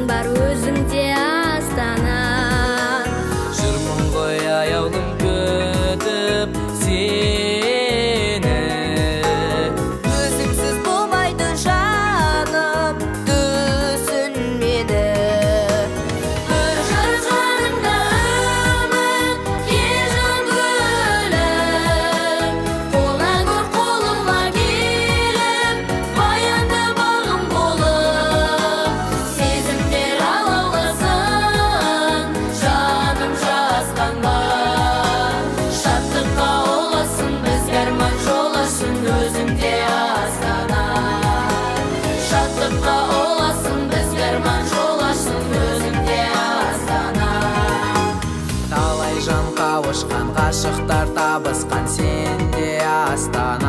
бар өзіңде Астана. Жүрмін ғой аяулым күтіп сені, Өзіңсіз болмайды жаным, түсінмеді. Бір жаныңда үміт, ежан гүлім, қолдан көр қолыма келіп, баянды бағым болып, сезімдер алауласын, жаным жасқанба. Шаттыққа ұласын, бізге арман жоласын, өзіңде Астана. Шаттыққа ұласын, бізге арман жоласын, өзіңде Астана. талай жан қауышқан ғашықтар табысқан сенде Астана.